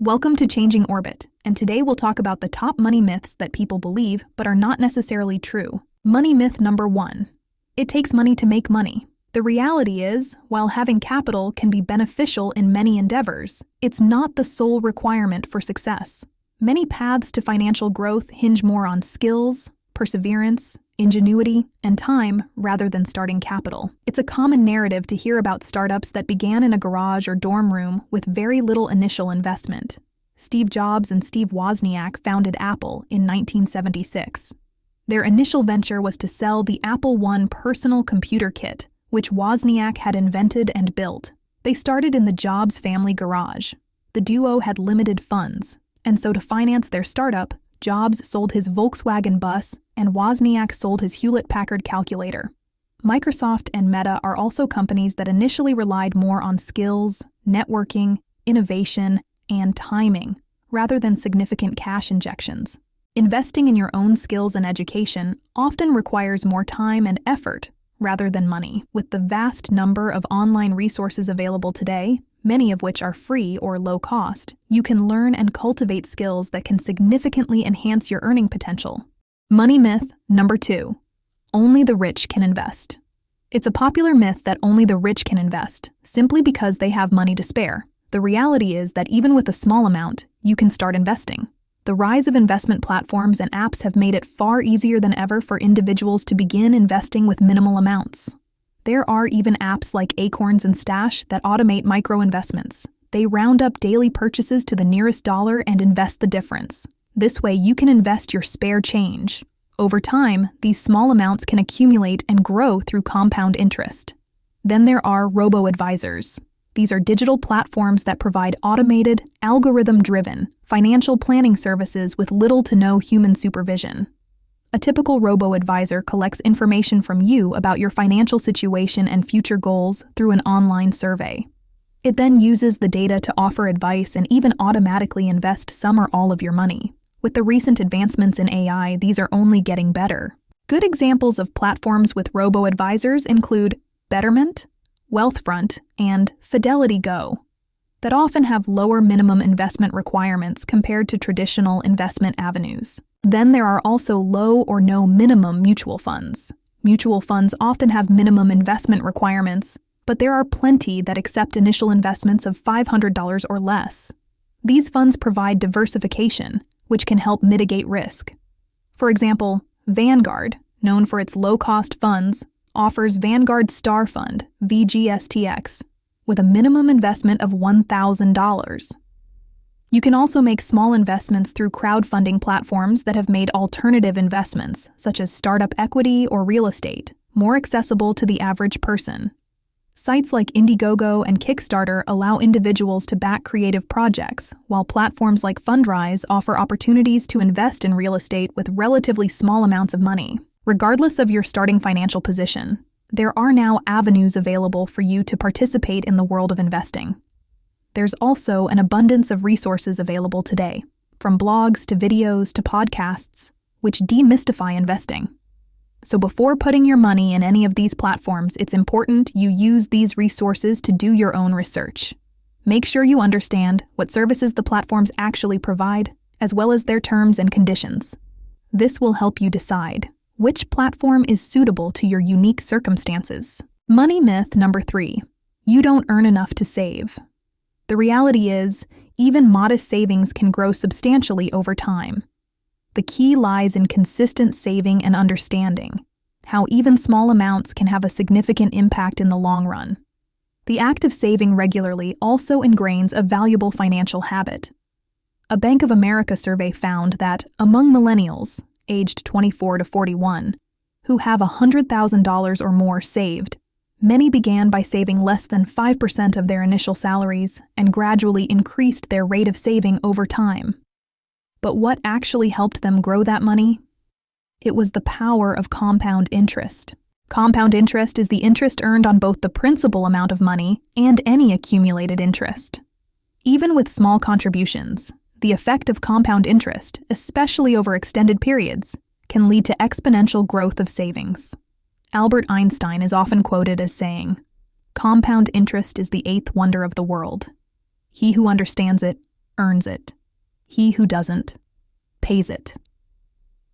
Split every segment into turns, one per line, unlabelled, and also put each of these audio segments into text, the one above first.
Welcome to Changing Orbit, and today we'll talk about the top money myths that people believe but are not necessarily true. Money myth number 1. It takes money to make money. The reality is, while having capital can be beneficial in many endeavors, it's not the sole requirement for success. Many paths to financial growth hinge more on skills, perseverance, ingenuity, and time rather than starting capital. It's a common narrative to hear about startups that began in a garage or dorm room with very little initial investment. Steve Jobs and Steve Wozniak founded Apple in 1976. Their initial venture was to sell the Apple I personal computer kit, which Wozniak had invented and built. They started in the Jobs family garage. The duo had limited funds, and so to finance their startup, Jobs sold his Volkswagen bus and Wozniak sold his Hewlett-Packard calculator. Microsoft and Meta are also companies that initially relied more on skills, networking, innovation, and timing, rather than significant cash injections. Investing in your own skills and education often requires more time and effort rather than money. With the vast number of online resources available today, many of which are free or low cost, you can learn and cultivate skills that can significantly enhance your earning potential. Money myth number 2. Only the rich can invest. It's a popular myth that only the rich can invest, simply because they have money to spare. The reality is that even with a small amount, you can start investing. The rise of investment platforms and apps have made it far easier than ever for individuals to begin investing with minimal amounts. There are even apps like Acorns and Stash that automate micro-investments. They round up daily purchases to the nearest dollar and invest the difference. This way, you can invest your spare change. Over time, these small amounts can accumulate and grow through compound interest. Then there are robo-advisors. These are digital platforms that provide automated, algorithm-driven financial planning services with little to no human supervision. A typical robo-advisor collects information from you about your financial situation and future goals through an online survey. It then uses the data to offer advice and even automatically invest some or all of your money. With the recent advancements in AI, these are only getting better. Good examples of platforms with robo-advisors include Betterment, Wealthfront, and Fidelity Go, that often have lower minimum investment requirements compared to traditional investment avenues. Then there are also low or no minimum mutual funds. Mutual funds often have minimum investment requirements, but there are plenty that accept initial investments of $500 or less. These funds provide diversification, which can help mitigate risk. For example, Vanguard, known for its low-cost funds, offers Vanguard Star Fund, VGSTX, with a minimum investment of $1,000. You can also make small investments through crowdfunding platforms that have made alternative investments, such as startup equity or real estate, more accessible to the average person. Sites like Indiegogo and Kickstarter allow individuals to back creative projects, while platforms like Fundrise offer opportunities to invest in real estate with relatively small amounts of money. Regardless of your starting financial position, there are now avenues available for you to participate in the world of investing. There's also an abundance of resources available today, from blogs to videos to podcasts, which demystify investing. So before putting your money in any of these platforms, it's important you use these resources to do your own research. Make sure you understand what services the platforms actually provide, as well as their terms and conditions. This will help you decide which platform is suitable to your unique circumstances. Money myth number 3. You don't earn enough to save. The reality is, even modest savings can grow substantially over time. The key lies in consistent saving and understanding how even small amounts can have a significant impact in the long run. The act of saving regularly also ingrains a valuable financial habit. A Bank of America survey found that among millennials, aged 24 to 41, who have $100,000 or more saved, many began by saving less than 5% of their initial salaries and gradually increased their rate of saving over time. But what actually helped them grow that money? It was the power of compound interest. Compound interest is the interest earned on both the principal amount of money and any accumulated interest. Even with small contributions, the effect of compound interest, especially over extended periods, can lead to exponential growth of savings. Albert Einstein is often quoted as saying, "Compound interest is the eighth wonder of the world. He who understands it earns it. He who doesn't pays it.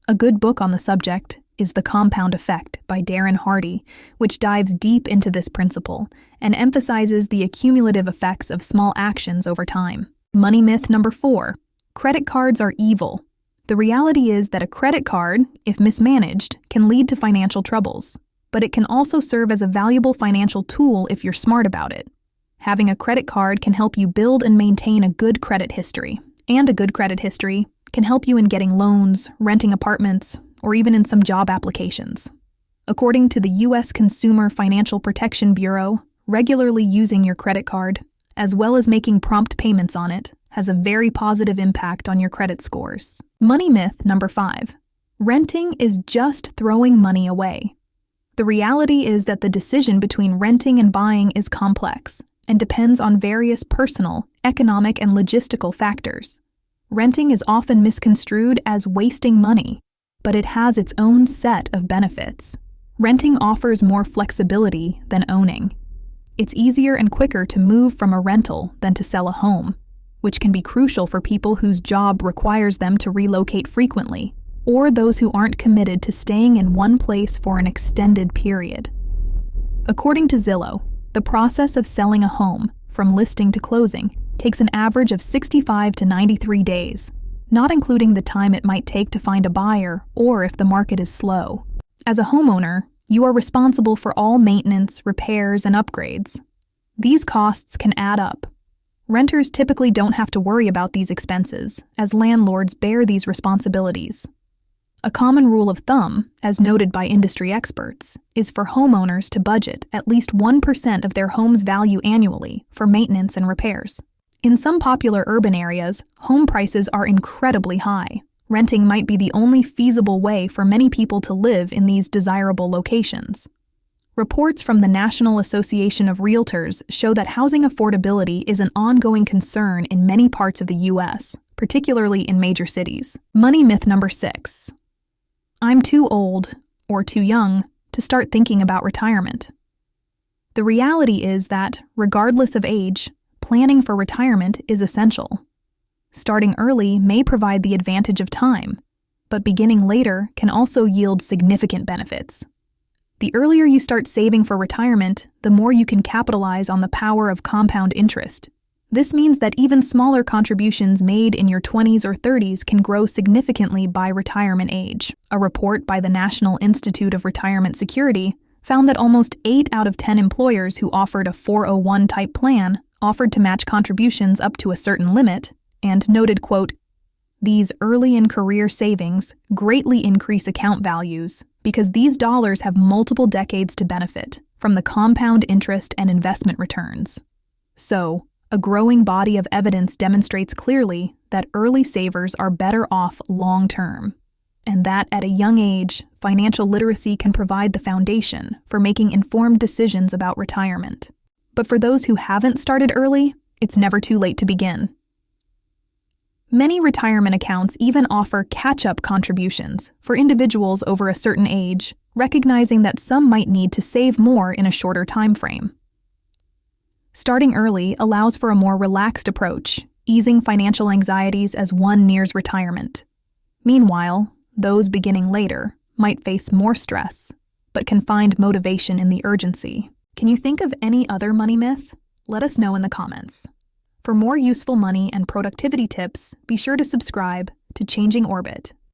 A good book on the subject is The Compound Effect by Darren Hardy, which dives deep into this principle and emphasizes the accumulative effects of small actions over time. Money myth number 4. Credit cards are evil. The reality is that a credit card, if mismanaged, can lead to financial troubles, but it can also serve as a valuable financial tool if you're smart about it. Having a credit card can help you build and maintain a good credit history, and a good credit history can help you in getting loans, renting apartments, or even in some job applications. According to the U.S. Consumer Financial Protection Bureau, regularly using your credit card, as well as making prompt payments on it, has a very positive impact on your credit scores. Money myth number 5. Renting is just throwing money away. The reality is that the decision between renting and buying is complex and depends on various personal, economic, and logistical factors. Renting is often misconstrued as wasting money, but it has its own set of benefits. Renting offers more flexibility than owning. It's easier and quicker to move from a rental than to sell a home, which can be crucial for people whose job requires them to relocate frequently, or those who aren't committed to staying in one place for an extended period. According to Zillow, the process of selling a home, from listing to closing, takes an average of 65 to 93 days, not including the time it might take to find a buyer or if the market is slow. As a homeowner, you are responsible for all maintenance, repairs, and upgrades. These costs can add up. Renters typically don't have to worry about these expenses, as landlords bear these responsibilities. A common rule of thumb, as noted by industry experts, is for homeowners to budget at least 1% of their home's value annually for maintenance and repairs. In some popular urban areas, home prices are incredibly high. Renting might be the only feasible way for many people to live in these desirable locations. Reports from the National Association of Realtors show that housing affordability is an ongoing concern in many parts of the U.S., particularly in major cities. Money myth number 6. I'm too old, or too young, to start thinking about retirement. The reality is that, regardless of age, planning for retirement is essential. Starting early may provide the advantage of time, but beginning later can also yield significant benefits. The earlier you start saving for retirement, the more you can capitalize on the power of compound interest. This means that even smaller contributions made in your 20s or 30s can grow significantly by retirement age. A report by the National Institute of Retirement Security found that almost 8 out of 10 employers who offered a 401-type plan offered to match contributions up to a certain limit, and noted, quote, "These early-in-career savings greatly increase account values because these dollars have multiple decades to benefit from the compound interest and investment returns." So, a growing body of evidence demonstrates clearly that early savers are better off long-term, and that at a young age, financial literacy can provide the foundation for making informed decisions about retirement. But for those who haven't started early, it's never too late to begin. Many retirement accounts even offer catch-up contributions for individuals over a certain age, recognizing that some might need to save more in a shorter time frame. Starting early allows for a more relaxed approach, easing financial anxieties as one nears retirement. Meanwhile, those beginning later might face more stress, but can find motivation in the urgency. Can you think of any other money myth? Let us know in the comments. For more useful money and productivity tips, be sure to subscribe to Changing Orbit.